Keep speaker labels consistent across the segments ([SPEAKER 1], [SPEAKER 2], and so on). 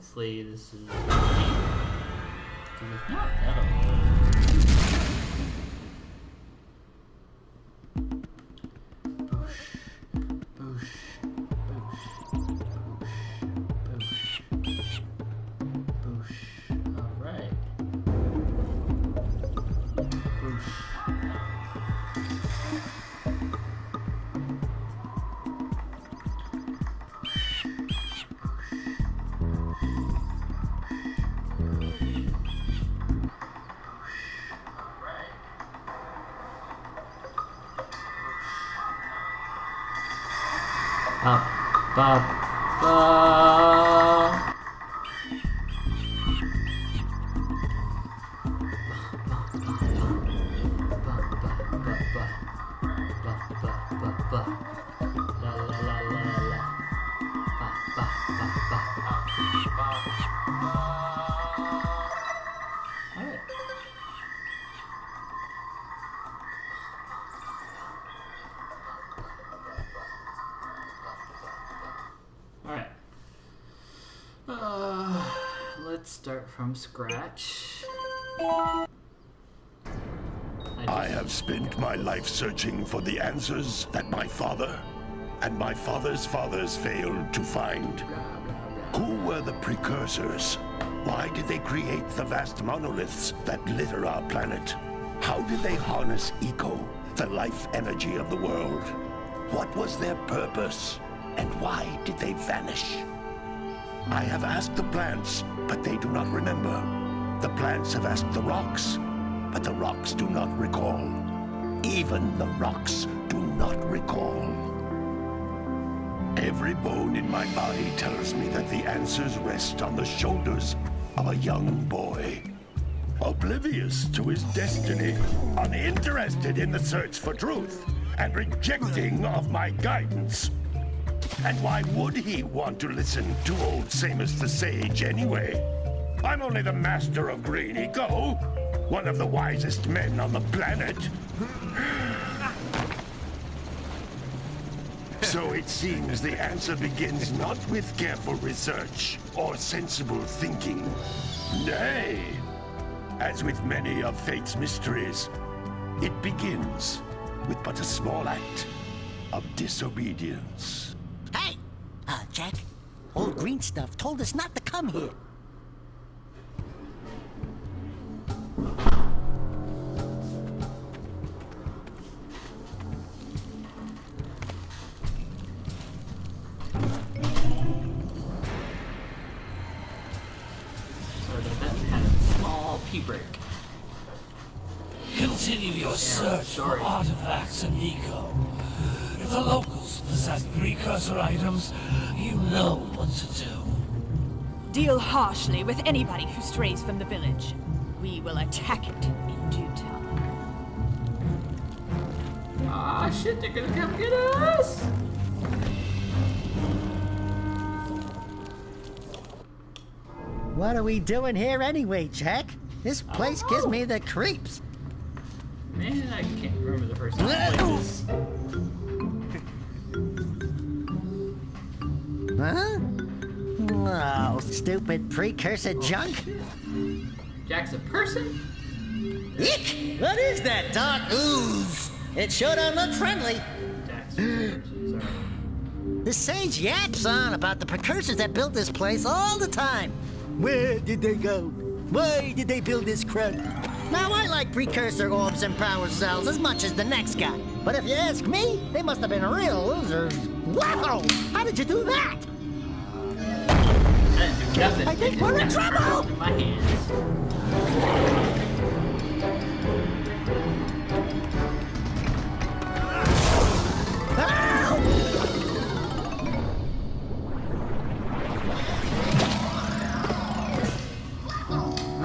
[SPEAKER 1] Hopefully this is... Because if not, that'll... Ba, ba. Let's start from scratch.
[SPEAKER 2] I have spent my life searching for the answers that my father and my father's fathers failed to find. Who were the precursors? Why did they create the vast monoliths that litter our planet? How did they harness eco, the life energy of the world? What was their purpose? And why did they vanish? I have asked the plants, but they do not remember. The plants have asked the rocks, but the rocks do not recall. Even the rocks do not recall. Every bone in my body tells me that the answers rest on the shoulders of a young boy. Oblivious to his destiny, uninterested in the search for truth, and rejecting of my guidance. And why would he want to listen to old Samus the Sage anyway? I'm only the master of green eco, one of the wisest men on the planet. So it seems the answer begins not with careful research or sensible thinking. Nay, as with many of fate's mysteries, it begins with but a small act of disobedience.
[SPEAKER 3] Hey! Jak, old green stuff told us not to come here.
[SPEAKER 1] Break.
[SPEAKER 4] Continue your search for artifacts and eco. If the locals possess precursor items, you know what to do.
[SPEAKER 5] Deal harshly with anybody who strays from the village. We will attack it in due time.
[SPEAKER 1] Ah, shit, they're gonna come get us!
[SPEAKER 3] What are we doing here anyway, Jak? This place gives me the creeps.
[SPEAKER 1] Man, I can't remember the first time I played this.
[SPEAKER 3] Huh? Oh, stupid precursor junk.
[SPEAKER 1] Jak's a person?
[SPEAKER 3] Eek! What is that dark ooze? It sure don't look friendly.
[SPEAKER 1] Sorry.
[SPEAKER 3] The sage yaps on about the precursors that built this place all the time. Where did they go? Why did they build this crud? Now, I like precursor orbs and power cells as much as the next guy. But if you ask me, they must have been real losers. Wow! How did you do that?
[SPEAKER 1] I didn't do nothing.
[SPEAKER 3] I think we're in trouble!
[SPEAKER 1] In my hands.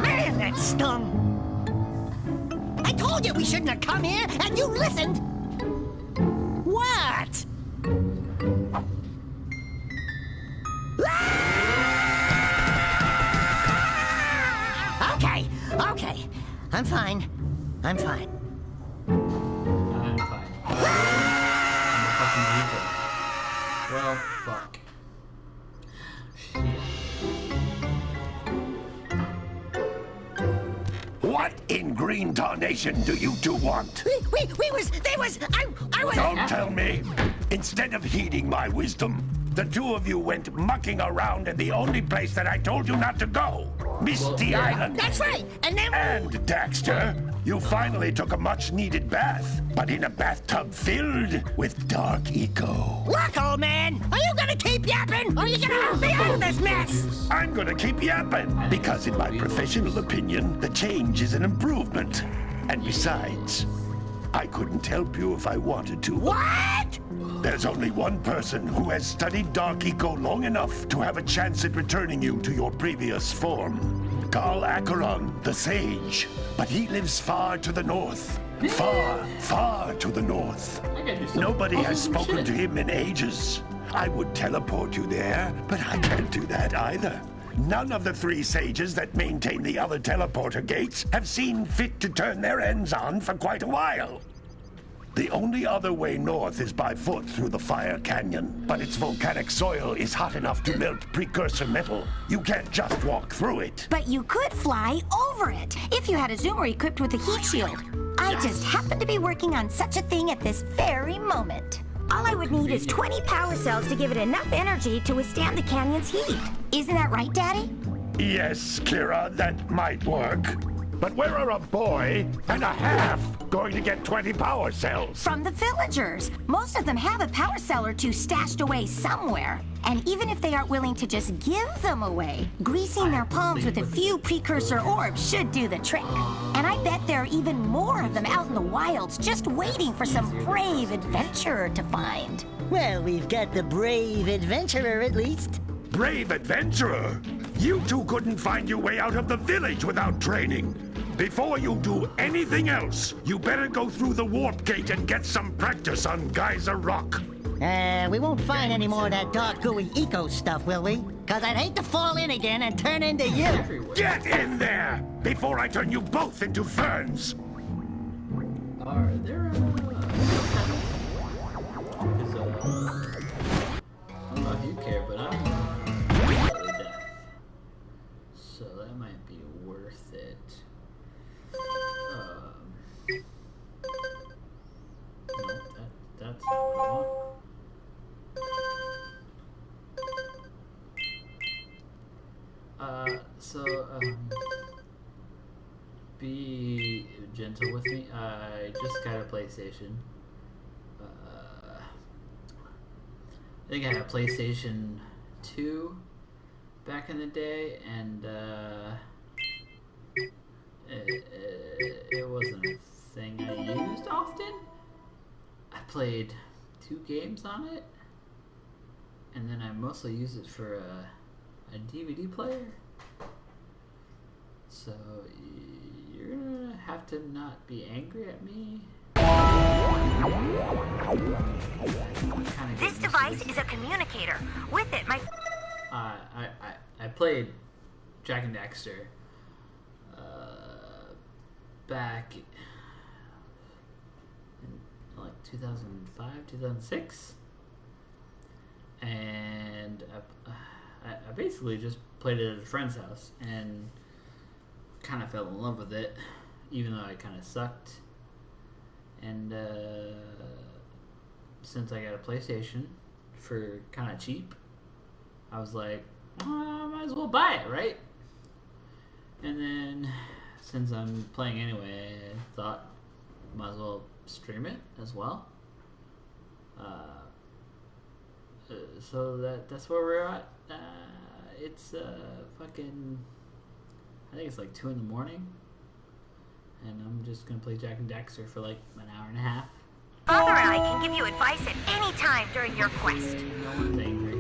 [SPEAKER 3] Man, that stung! I told you we shouldn't have come here, and you listened! What? Okay. I'm fine. I'm fine.
[SPEAKER 1] I'm fine. I'm a fucking weaker. Well, fuck. Shit.
[SPEAKER 2] What in green tarnation do you two want?
[SPEAKER 3] I was...
[SPEAKER 2] Don't tell me. Instead of heeding my wisdom, the two of you went mucking around in the only place that I told you not to go. Misty Island.
[SPEAKER 3] That's right, and then...
[SPEAKER 2] And, Daxter, you finally took a much-needed bath, but in a bathtub filled with dark eco.
[SPEAKER 3] Look, old man, are you gonna keep yapping, or are you gonna help me out of this mess?
[SPEAKER 2] I'm gonna keep yapping, because in my professional opinion, the change is an improvement. And besides, I couldn't help you if I wanted to.
[SPEAKER 3] What?
[SPEAKER 2] There's only one person who has studied Dark Eco long enough to have a chance at returning you to your previous form. Carl Acheron, the Sage. But he lives far to the north. Far, far to the north. Nobody has spoken to him in ages. I would teleport you there, but I can't do that either. None of the three sages that maintain the other teleporter gates have seen fit to turn their ends on for quite a while. The only other way north is by foot through the Fire Canyon, but its volcanic soil is hot enough to melt precursor metal. You can't just walk through it.
[SPEAKER 6] But you could fly over it if you had a zoomer equipped with a heat shield. I just happen to be working on such a thing at this very moment. All I would need is 20 power cells to give it enough energy to withstand the canyon's heat. Isn't that right, Daddy?
[SPEAKER 2] Yes, Kira, that might work. But where are a boy and a half going to get 20 power cells?
[SPEAKER 6] From the villagers. Most of them have a power cell or two stashed away somewhere. And even if they aren't willing to just give them away, greasing their palms with a few precursor orbs should do the trick. And I bet there are even more of them out in the wilds just waiting for some brave adventurer to find.
[SPEAKER 3] Well, we've got the brave adventurer at least.
[SPEAKER 2] Brave adventurer? You two couldn't find your way out of the village without training. Before you do anything else, you better go through the warp gate and get some practice on Geyser Rock.
[SPEAKER 3] We won't find any more of that dark gooey eco stuff, will we? Cause I'd hate to fall in again and turn into you.
[SPEAKER 2] Get in there before I turn you both into ferns.
[SPEAKER 1] Are there I don't know if you care, but I'm deaf. So that might be worth it. No, that's not what I want. Be gentle with me. I just got a PlayStation. I think I had a PlayStation 2 back in the day, and it wasn't a thing I used often. I played 2 games on it, and then I mostly used it for a DVD player. So you're gonna have to not be angry at me.
[SPEAKER 6] This device is a communicator. With it, my...
[SPEAKER 1] I played Jak and Daxter back in like 2005, 2006, and I basically just played it at a friend's house and kind of fell in love with it, even though I kind of sucked. And since I got a PlayStation for kind of cheap, I was like, I might as well buy it, right? And then, since I'm playing anyway, I thought might as well stream it as well. So that's where we're at. It's fucking, I think it's like 2 in the morning, and I'm just gonna play Jak and Daxter for like an hour and a half.
[SPEAKER 6] Father and I can give you advice at any time during your quest.
[SPEAKER 1] No one's angry.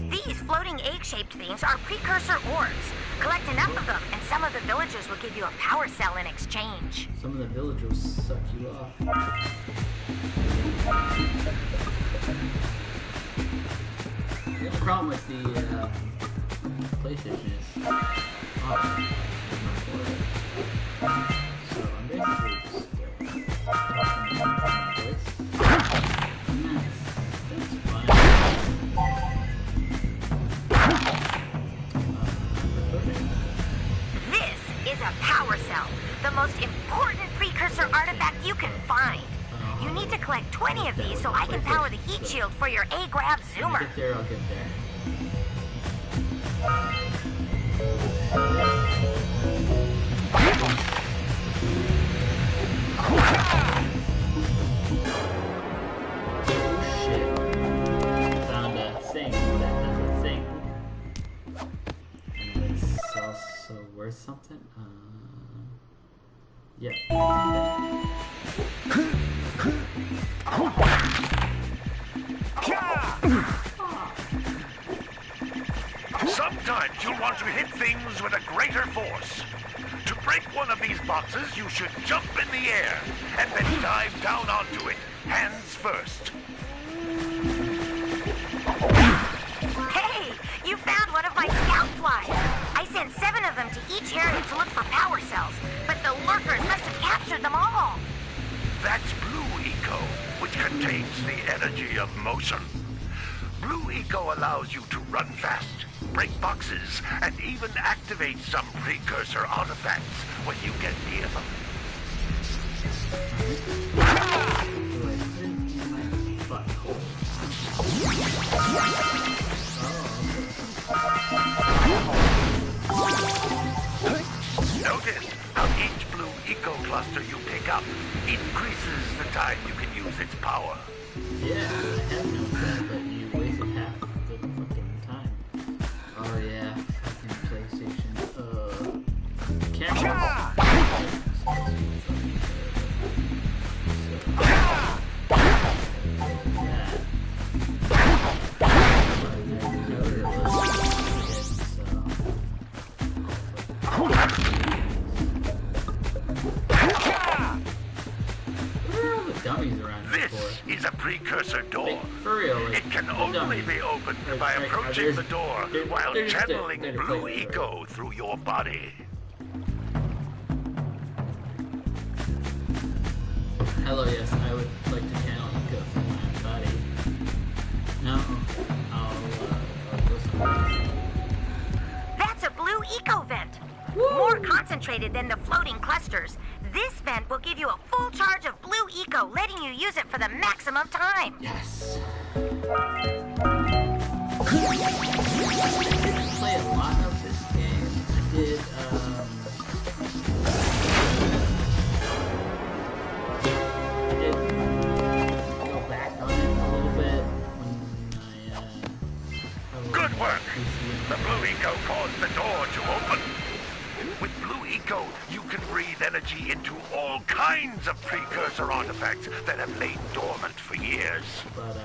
[SPEAKER 6] These floating egg-shaped things are precursor orbs. Collect enough of them, and some of the villagers will give you a power cell in exchange.
[SPEAKER 1] Some of the villagers suck you off. The other problem with the PlayStation is,
[SPEAKER 6] plenty of these so I can power the heat shield for your A-Grav zoomer.
[SPEAKER 1] Get there, I'll get there. Shit. Found a thing that does a thing. And it's also worth something. Yeah.
[SPEAKER 2] Sometimes you'll want to hit things with a greater force. To break one of these boxes, you should jump in the air and then dive down onto it, hands first.
[SPEAKER 6] Hey, you found one of my scout flies. I sent 7 of them to each area to look for power cells, but the lurkers must have captured them all.
[SPEAKER 2] That's Blue Eco, which contains the energy of motion. Blue Eco allows you to run fast, break boxes, and even activate some precursor artifacts when you get near them. Notice how each Blue Eco cluster you pick up increases the time you can use its power.
[SPEAKER 1] Yeah, I have noticed that, but you wasted half the fucking time. Oh yeah, fucking PlayStation. Camera. Dummies around
[SPEAKER 2] This is a precursor door.
[SPEAKER 1] like, for real, like,
[SPEAKER 2] It can only be opened by approaching the door while channeling Blue Eco through your body.
[SPEAKER 1] Hello, yes, I would like to channel Eco from my body. No, I'll go somewhere.
[SPEAKER 6] That's a Blue Eco vent. More concentrated than the floating clusters. This vent will give you a full charge of Blue Eco, letting you use it for the maximum time.
[SPEAKER 1] Yes. I didn't play a lot of this game. I did, go back on it a little bit when
[SPEAKER 2] Good work! The Blue Eco caused the door to open. With Blue Eco, you can breathe energy into all kinds of precursor artifacts that have lain dormant for years.
[SPEAKER 1] But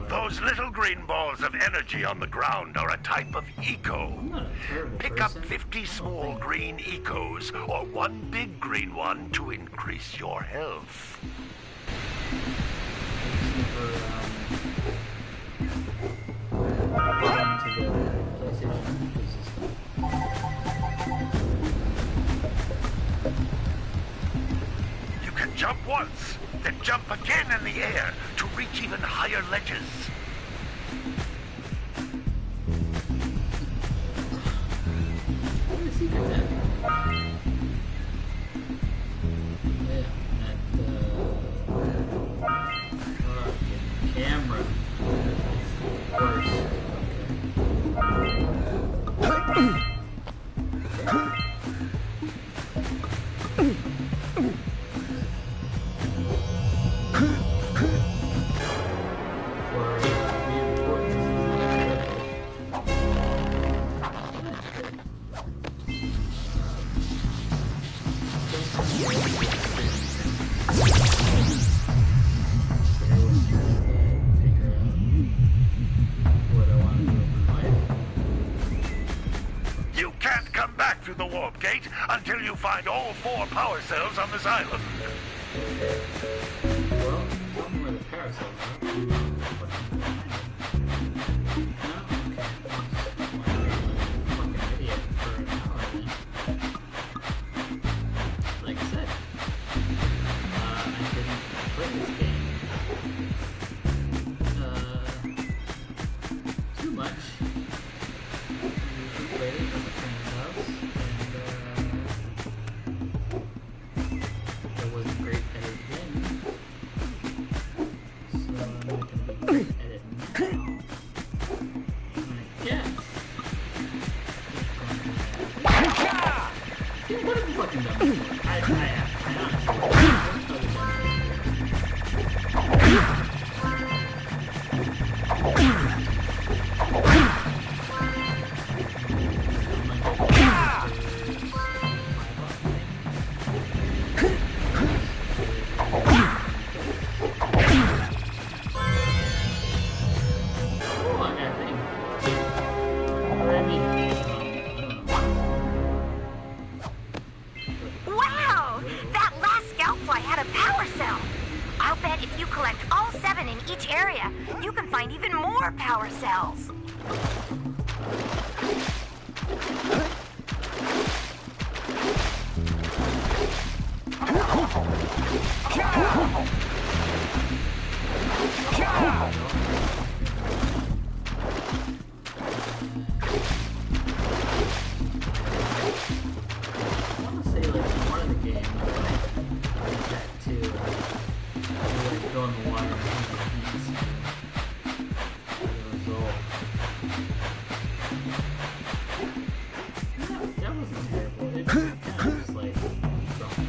[SPEAKER 2] Those little green balls of energy on the ground are a type of eco.
[SPEAKER 1] I'm not a terrible
[SPEAKER 2] Pick up
[SPEAKER 1] person.
[SPEAKER 2] 50 small green ecos or one big green one to increase your health. You can jump once, then jump again in the air to reach even higher ledges.
[SPEAKER 1] Camera. Worse.
[SPEAKER 2] You can't come back through the warp gate until you find all 4 power cells on this island.
[SPEAKER 1] Well, tell me where the parasol are. Yeah, what have you fucking done before? I
[SPEAKER 6] Wow! That last scoutfly had a power cell. I'll bet if you collect all 7 in each area, you can find even more power cells.
[SPEAKER 1] I want to say, like, in one of the games, I did that too. You like go in the water and the result. That wasn't terrible. It kind of just like something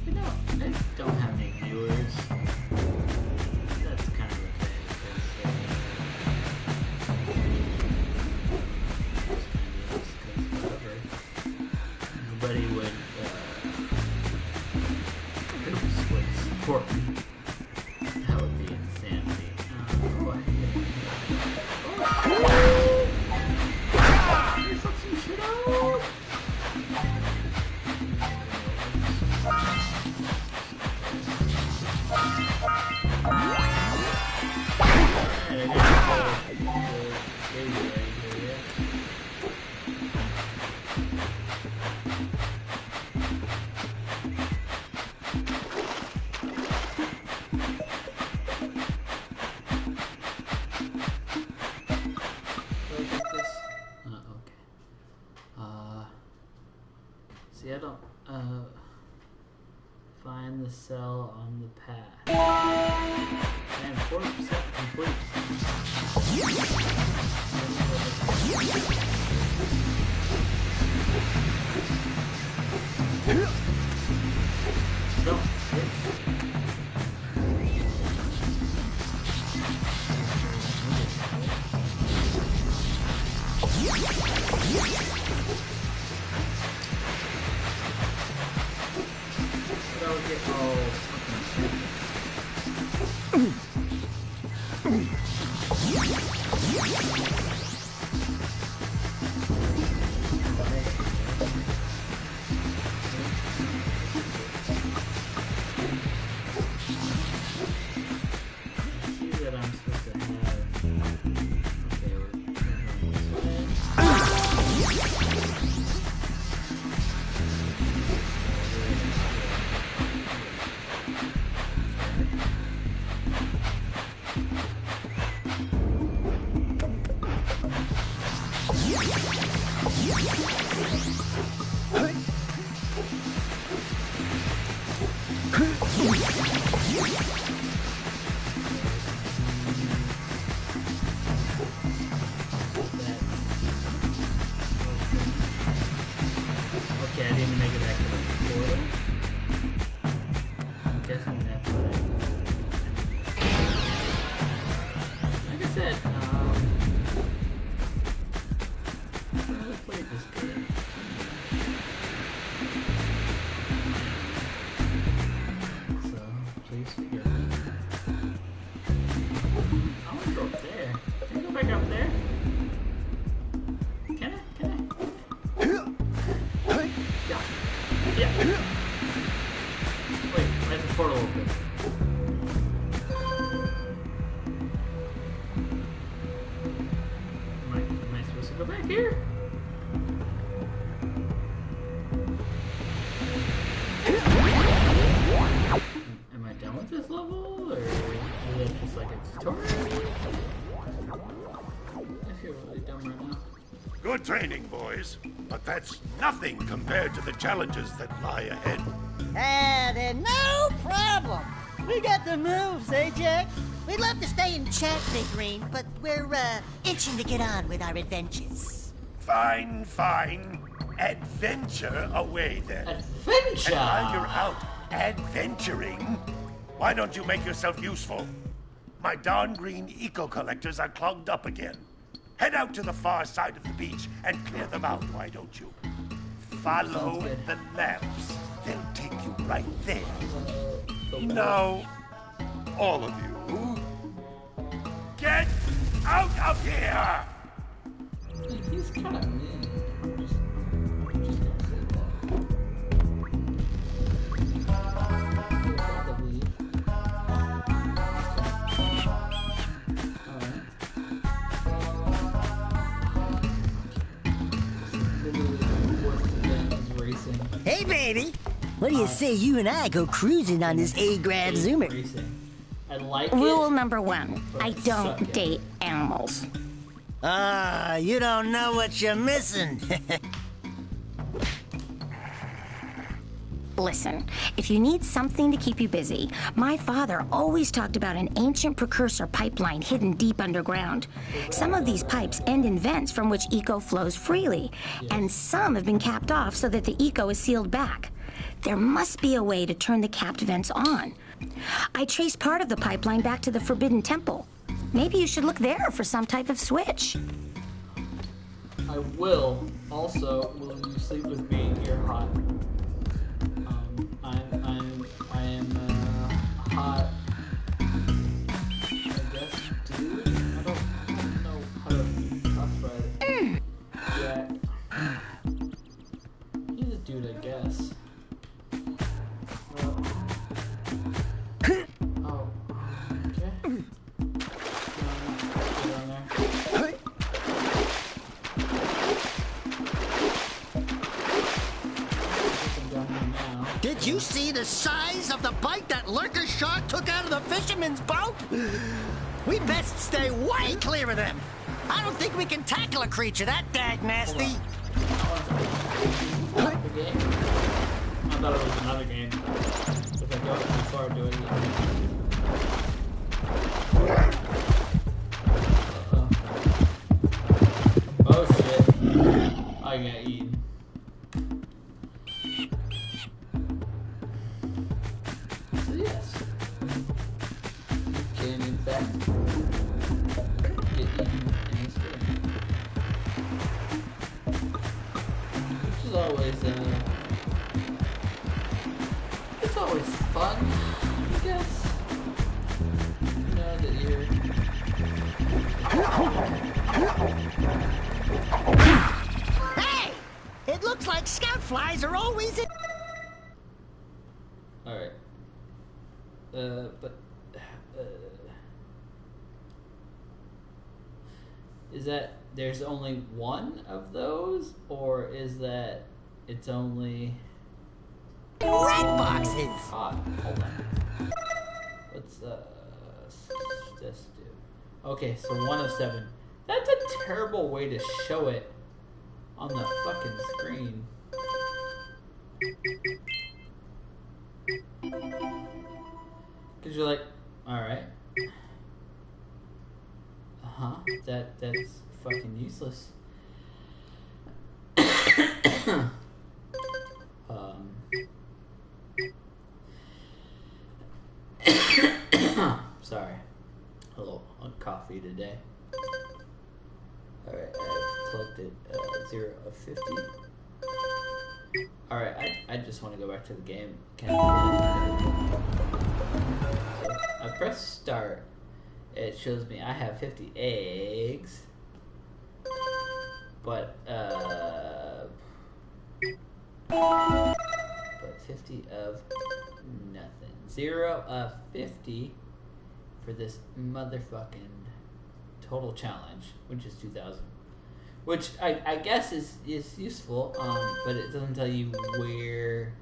[SPEAKER 1] you know, I don't have any viewers. That's kind of a thing. Everybody would support me. That would be insanity. You fuck some shit out. See, I don't, find the cell on the path. And 40% complete. Don't. Okay, I didn't make it back to the portal. I'm guessing that's what like I said, I really played this game. So, please forgive me. I want to go up there. Can I go back up there? Can I? Yeah. Wait, where's the portal open? Am I supposed to go back here? Am I done with this level? Or is it just like a tutorial? I feel really dumb right now.
[SPEAKER 2] Good training, boys. But that's nothing compared to the challenges that lie ahead.
[SPEAKER 3] Then no problem. We got the moves, eh, Jack? We'd love to stay and chat, Big Green, but we're, itching to get on with our adventures.
[SPEAKER 2] Fine, fine. Adventure away, then.
[SPEAKER 1] Adventure!
[SPEAKER 2] And while you're out adventuring, why don't you make yourself useful? My darn green eco-collectors are clogged up again. Head out to the far side of the beach and clear them out, why don't you? Follow the lamps. They'll take you right there. Now, all of you, get out of here!
[SPEAKER 1] He's kind of mean. I'm just gonna say that.
[SPEAKER 3] Hey, baby! What do you say you and I go cruising on this A-grad Zoomer?
[SPEAKER 1] I like
[SPEAKER 6] Rule
[SPEAKER 1] it.
[SPEAKER 6] number 1, I don't date animals.
[SPEAKER 3] Ah, you don't know what you're missing.
[SPEAKER 6] Listen, if you need something to keep you busy, my father always talked about an ancient precursor pipeline hidden deep underground. Some of these pipes end in vents from which eco flows freely, and some have been capped off so that the eco is sealed back. There must be a way to turn the capped vents on. I traced part of the pipeline back to the Forbidden Temple. Maybe you should look there for some type of switch.
[SPEAKER 1] I will. Also, will you sleep with me? You're hot. I am hot. I guess, dude. I don't know how to classify it. Yeah. He's a dude, I guess. Oh. Okay. Get on there.
[SPEAKER 3] Did you see the size of the bite that lurker shark took out of the fisherman's boat? We best stay way clear of them. I don't think we can tackle a creature that dag nasty.
[SPEAKER 1] I thought it was another game. If I go too far, do it again. Oh shit. I got eaten. So yes. You can in fact get eaten in this game. Which is always it's always fun, I guess. You know that you're
[SPEAKER 3] Hey! It looks like scout flies are always in.
[SPEAKER 1] alright. But is that there's only one of those, or is that it's only
[SPEAKER 3] Red boxes!
[SPEAKER 1] hot? Hold on. Let's just do. Okay, so 1 of 7. That's a terrible way to show it on the fucking screen. Cause you're like, all right, that's fucking useless. Sorry, a little coffee today. All right, I've collected 0 of 50. All right, I just want to go back to the game. Can I? So I press start. It shows me I have 50 eggs, but 50 of nothing. 0 of 50 for this motherfucking total challenge, which is 2,000. Which I guess is useful, but it doesn't tell you where.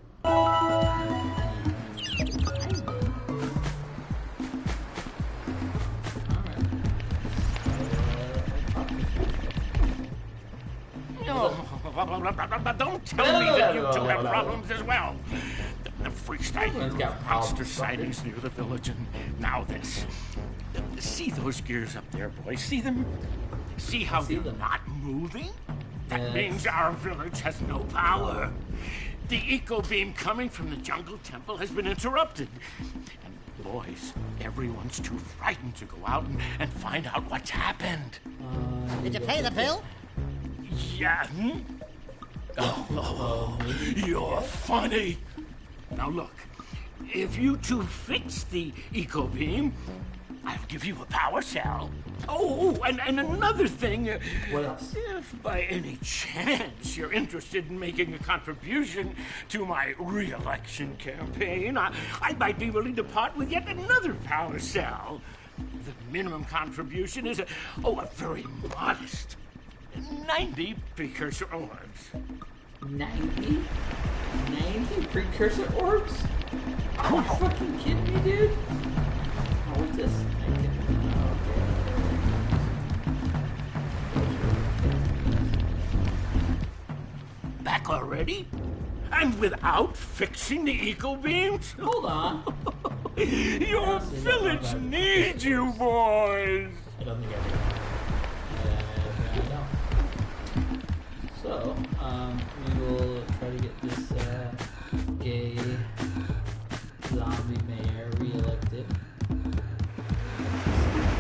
[SPEAKER 2] Don't tell me that you two have problems as well. The freestyle
[SPEAKER 1] Everyone's got
[SPEAKER 2] monster
[SPEAKER 1] problems,
[SPEAKER 2] sightings near the village, and now this.
[SPEAKER 7] See those gears up there, boys? See them? See how they're not moving? That means our village has no power. The eco beam coming from the jungle temple has been interrupted. And boys, everyone's too frightened to go out and find out what's happened.
[SPEAKER 3] Did you pay the bill?
[SPEAKER 7] Yeah. Oh, you're funny. Now look, if you two fix the eco beam, I'll give you a power cell. Oh, and another thing.
[SPEAKER 1] What else?
[SPEAKER 7] If by any chance you're interested in making a contribution to my re-election campaign, I might be willing to part with yet another power cell. The minimum contribution is a very modest 90 precursor orbs.
[SPEAKER 1] 90? 90 precursor orbs? Are you fucking kidding me, dude? Oh, what's this?
[SPEAKER 7] Back already? And without fixing the eco beams?
[SPEAKER 1] Hold on.
[SPEAKER 7] Your village needs you, boys.
[SPEAKER 1] I don't think I don't. So, we will try to get this gay zombie mayor re-elected.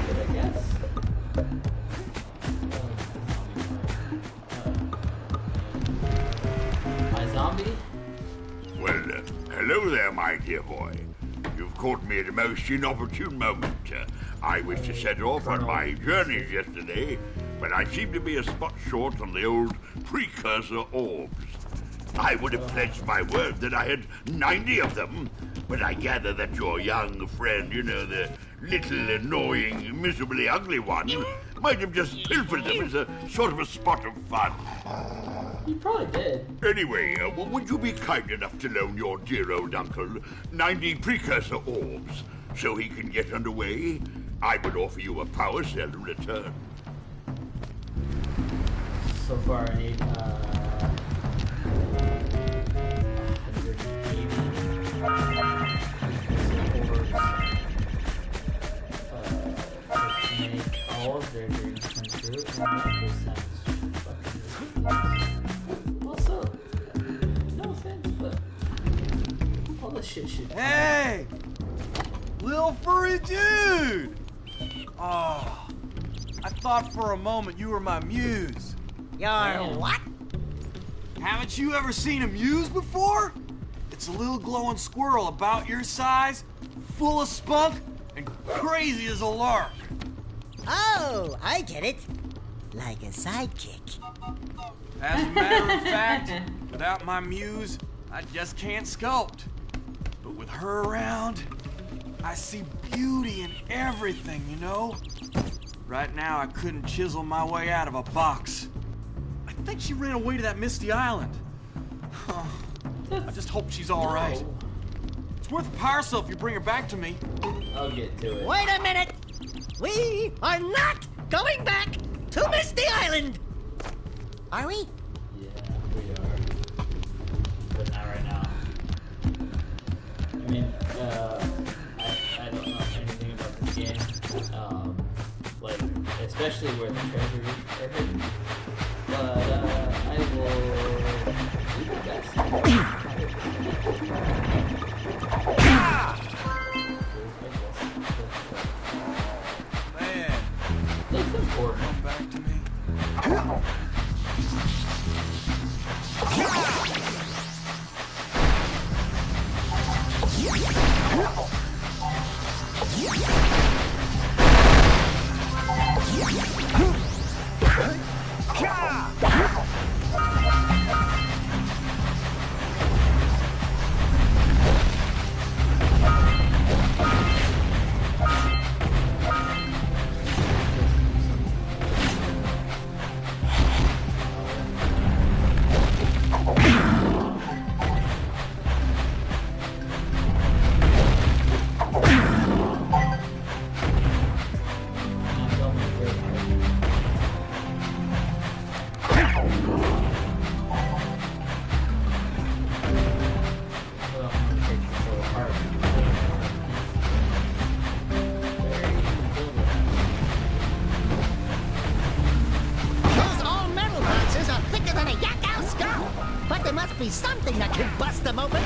[SPEAKER 1] Good, I guess. My zombie?
[SPEAKER 8] Well, hello there, my dear boy. You've caught me at a most inopportune moment. I was to set off on my journeys yesterday, but I seem to be a spot short on the old precursor orbs. I would have pledged my word that I had 90 of them, but I gather that your young friend, the little annoying, miserably ugly one, might have just pilfered them as a sort of a spot of fun.
[SPEAKER 1] You probably did.
[SPEAKER 8] Anyway, would you be kind enough to loan your dear old uncle 90 precursor orbs so he can get underway? I would offer you a power cell in return.
[SPEAKER 1] So far, I need 180 to make all of their dreams come true, and that just sounds fucking ridiculous. Also, no offense, but all this shit should.
[SPEAKER 9] Hey! Little furry dude! Oh, I thought for a moment you were my muse.
[SPEAKER 3] Your what?
[SPEAKER 9] Haven't you ever seen a muse before? It's a little glowing squirrel about your size, full of spunk, and crazy as a lark.
[SPEAKER 3] Oh, I get it. Like a sidekick.
[SPEAKER 9] As a matter of fact, without my muse, I just can't sculpt. But with her around, I see beauty in everything, you know? Right now, I couldn't chisel my way out of a box. I think she ran away to that misty island. I just hope she's all right. It's worth a power cell if you bring her back to me.
[SPEAKER 1] I'll get to it.
[SPEAKER 3] Wait a minute! We are not going back to Misty Island! Are we?
[SPEAKER 1] Yeah, we are. But not right now. I mean, I don't know anything about this game. Like, especially where the treasures are hidden. But, I will do my best.
[SPEAKER 9] Man,
[SPEAKER 1] That's important.
[SPEAKER 9] come back to me.
[SPEAKER 3] be something that can bust them open.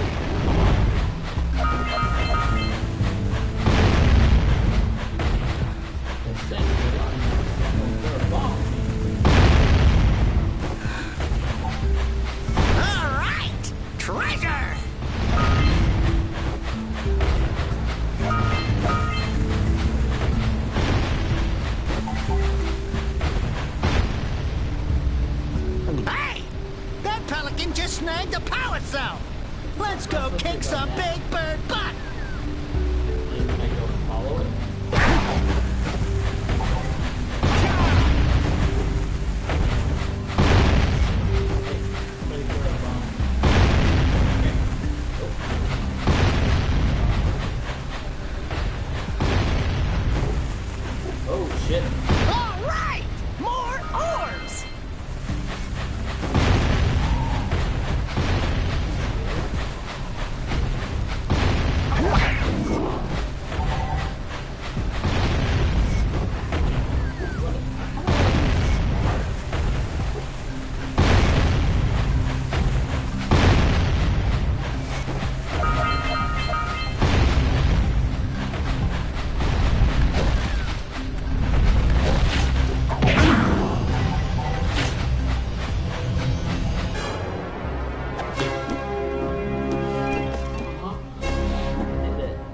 [SPEAKER 3] All right, treasure. Hey, that pelican just snagged a power cell. Let's go kick some big bird butt.
[SPEAKER 1] Oh shit.
[SPEAKER 3] All right, more orbs.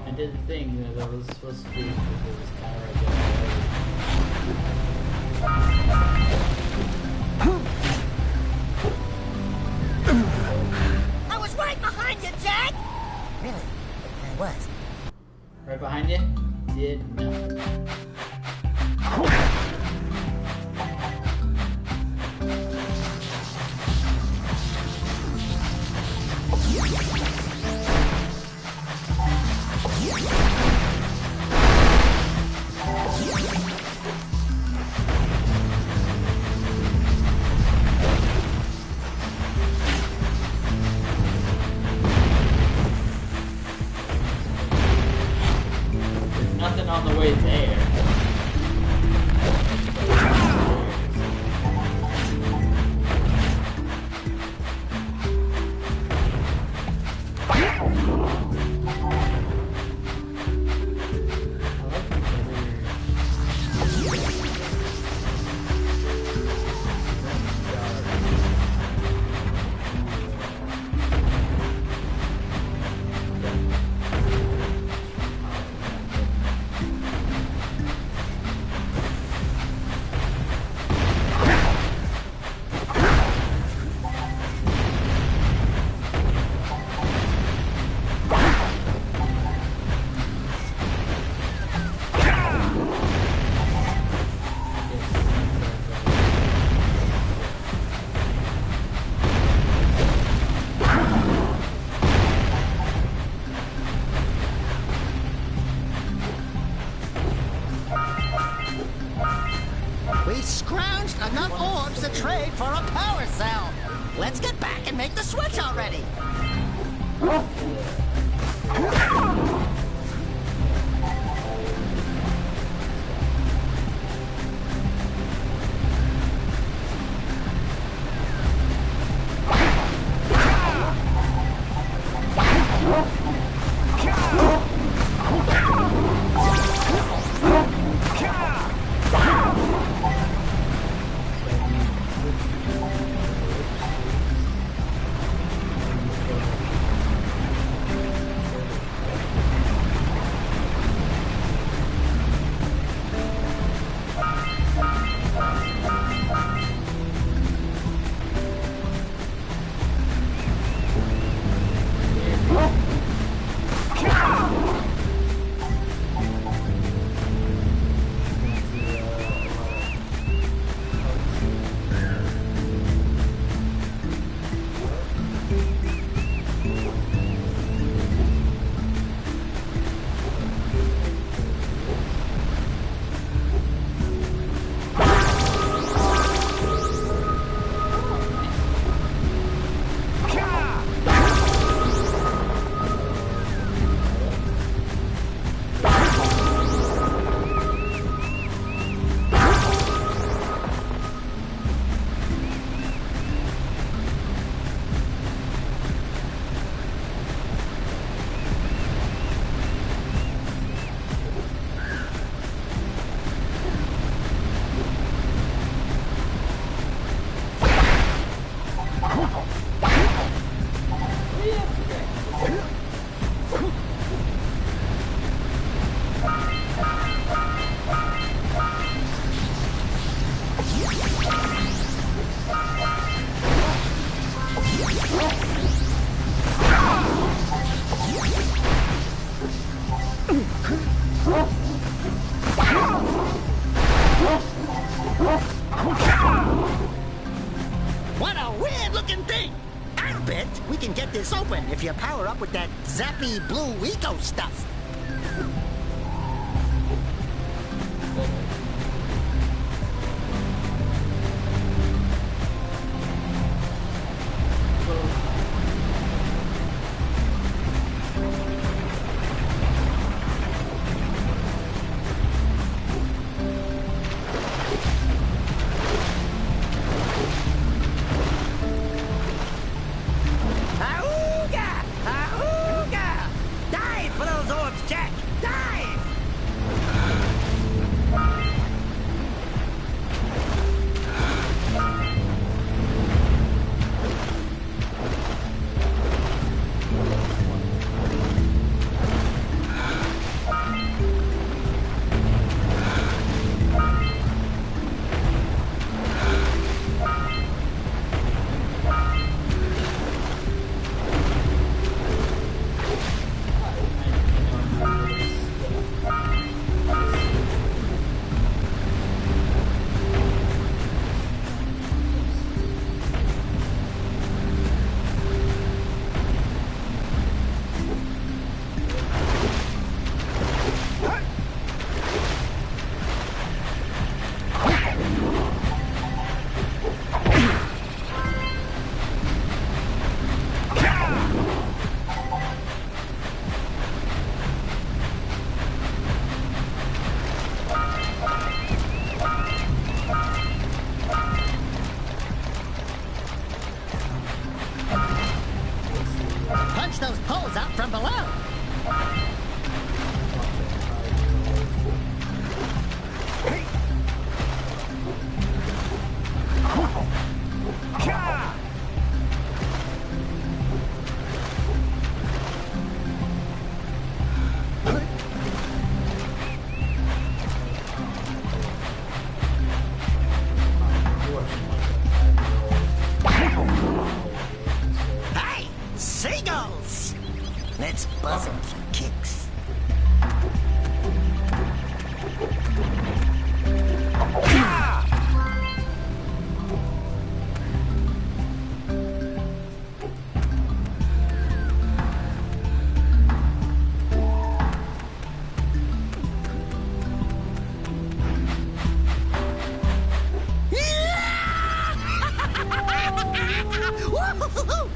[SPEAKER 1] I did the thing that I was supposed to do. It was kind of
[SPEAKER 3] I was right behind you, Jak. Really? I was.
[SPEAKER 1] right behind you. Did nothing. Nothing on the way there.
[SPEAKER 3] We scrounged enough orbs to trade for a power cell. Let's get back and make the switch already. What a weird-looking thing! I'll bet we can get this open if you power up with that zappy blue eco stuff. Those poles out from below. Hey, seagulls! Let's buzz them for kicks. Woo-hoo-hoo-hoo!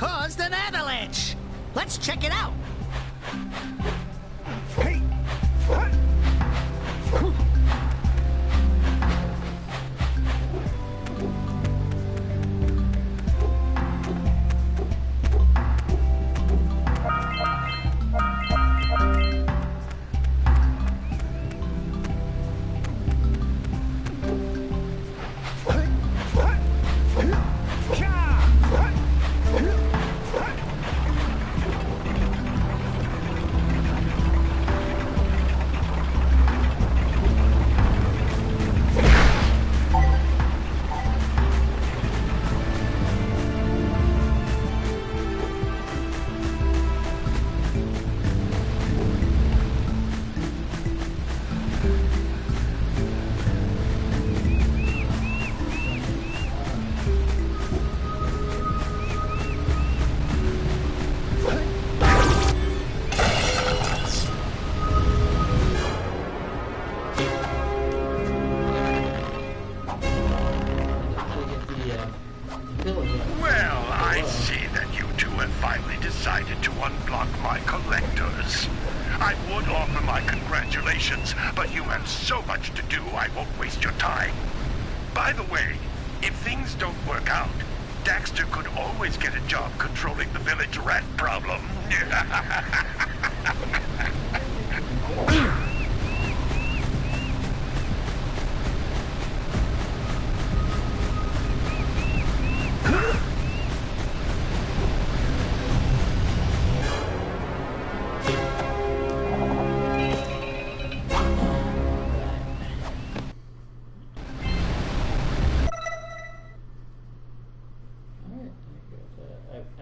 [SPEAKER 3] caused an avalanche. Let's check it out.
[SPEAKER 2] decided to unblock my collectors. I would offer my congratulations, but you have so much to do I won't waste your time. By the way, if things don't work out, Daxter could always get a job controlling the village rat problem.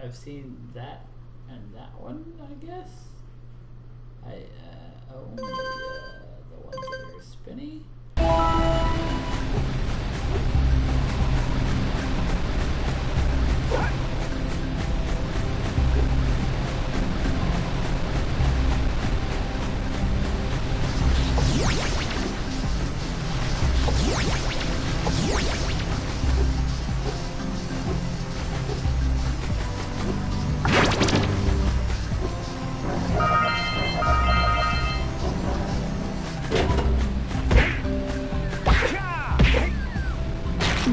[SPEAKER 1] I've seen that and that one, I guess. Only the ones that are spinny.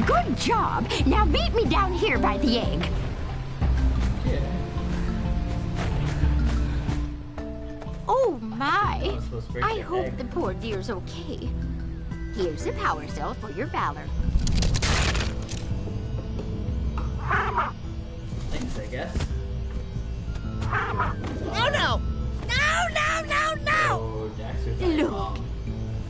[SPEAKER 6] Good job. Now meet me down here by the egg. Oh my! I hope the poor dear's okay. Here's a power cell for your valor.
[SPEAKER 1] Thanks, I guess.
[SPEAKER 3] Oh no! No!
[SPEAKER 1] Oh, Daxter's like,
[SPEAKER 6] Look.
[SPEAKER 1] Mom.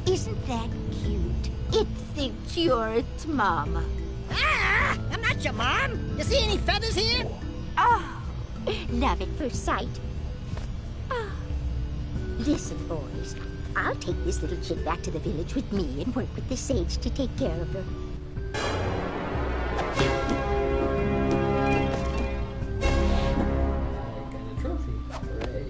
[SPEAKER 6] Isn't that cute? It thinks you're its mama.
[SPEAKER 3] Ah! I'm not your mom. You see any feathers here?
[SPEAKER 6] Oh, love at first sight. Oh. Listen, boys. I'll take this little chick back to the village with me and work with the sage to take care of her.
[SPEAKER 1] I got a trophy. Hooray.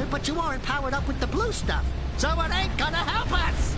[SPEAKER 3] here, but you aren't powered up with the blue stuff, so it ain't gonna help us!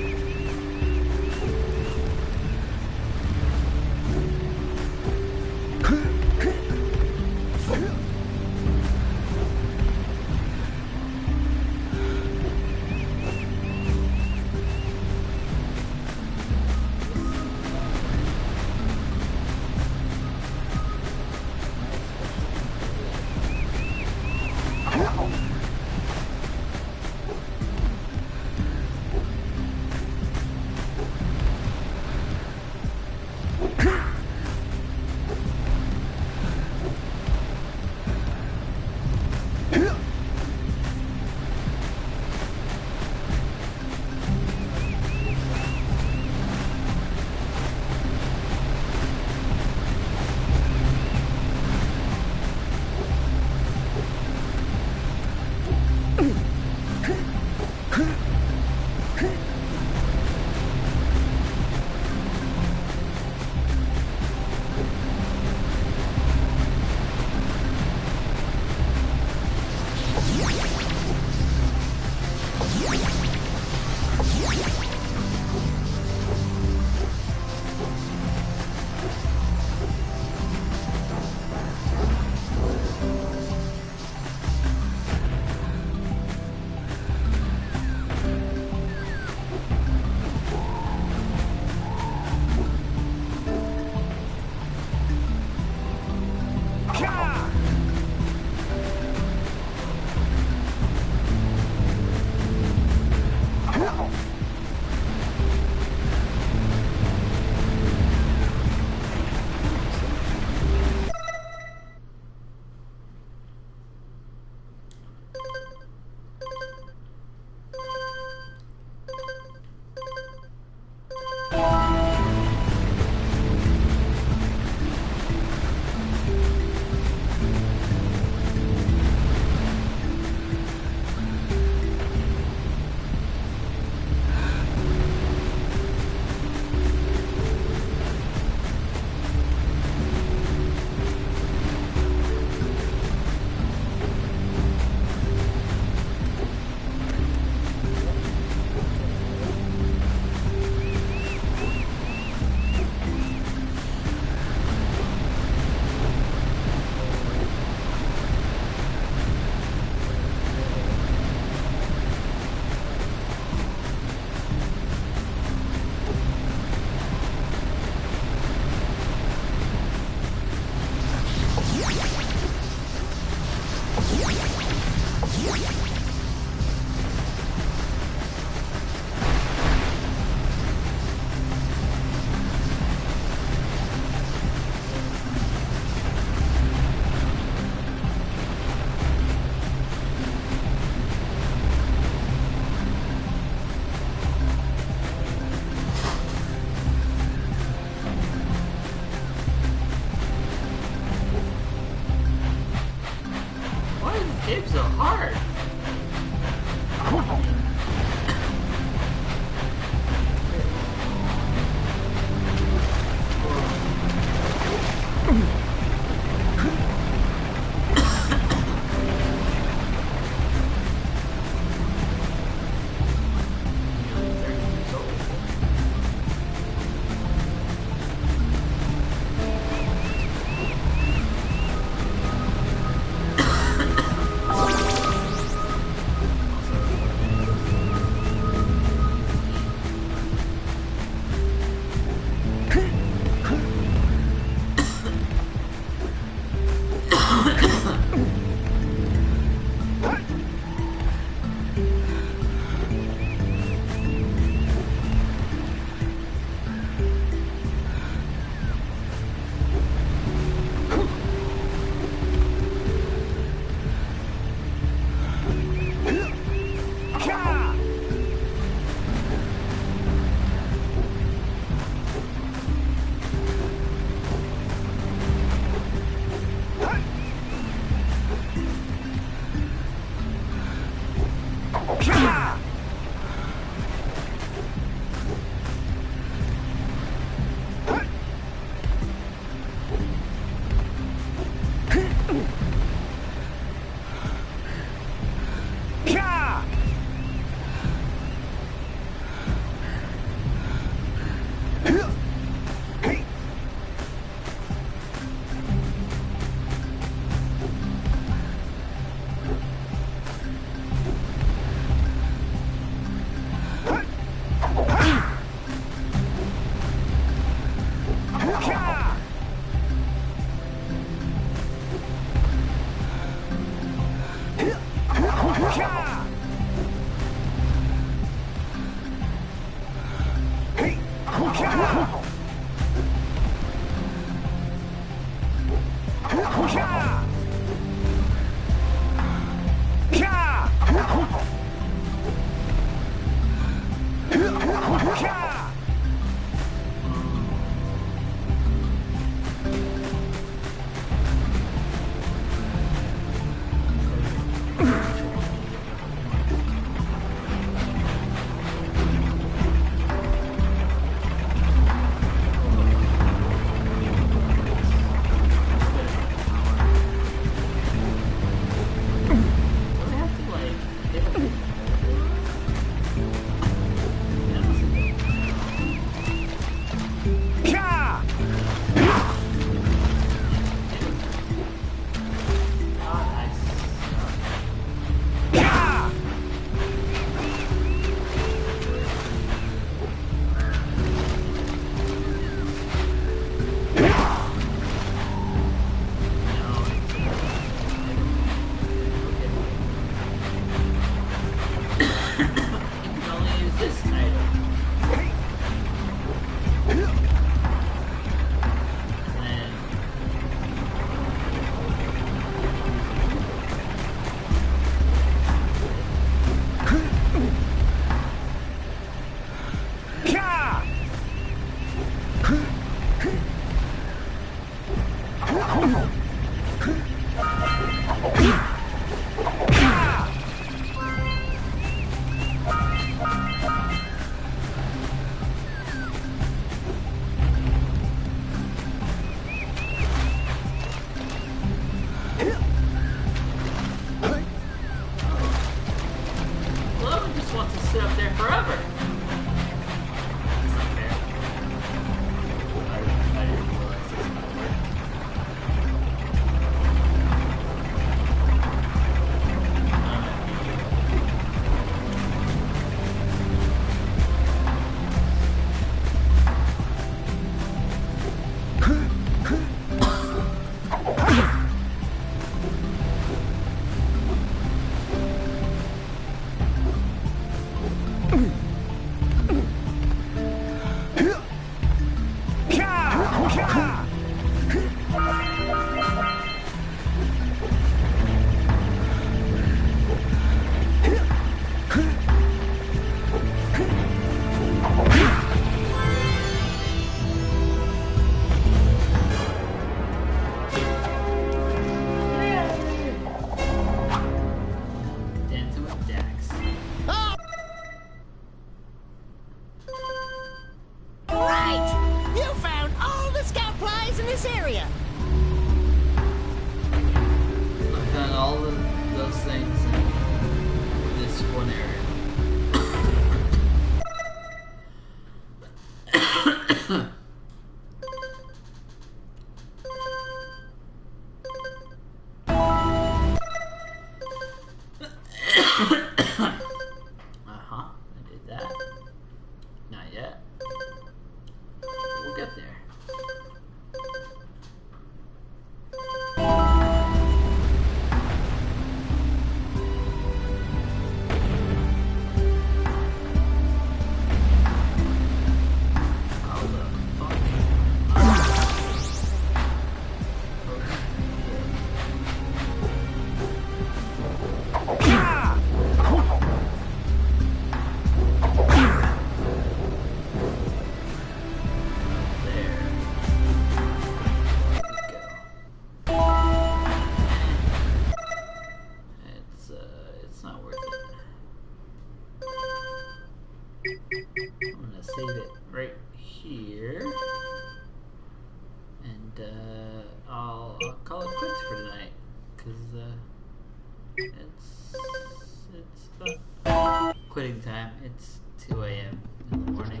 [SPEAKER 1] Quitting time. It's 2 a.m. in the morning.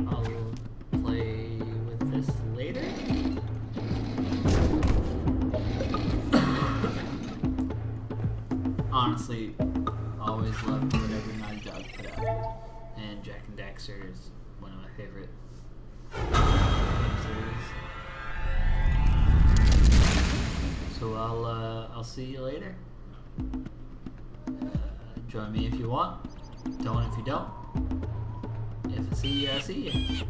[SPEAKER 1] I'll play with this later. Honestly, always loved whatever Naughty Dog put out. And Jak and Daxter is one of my favorite series. So I'll see you later. Join me if you want. Don't if you don't. If I see you, I see you.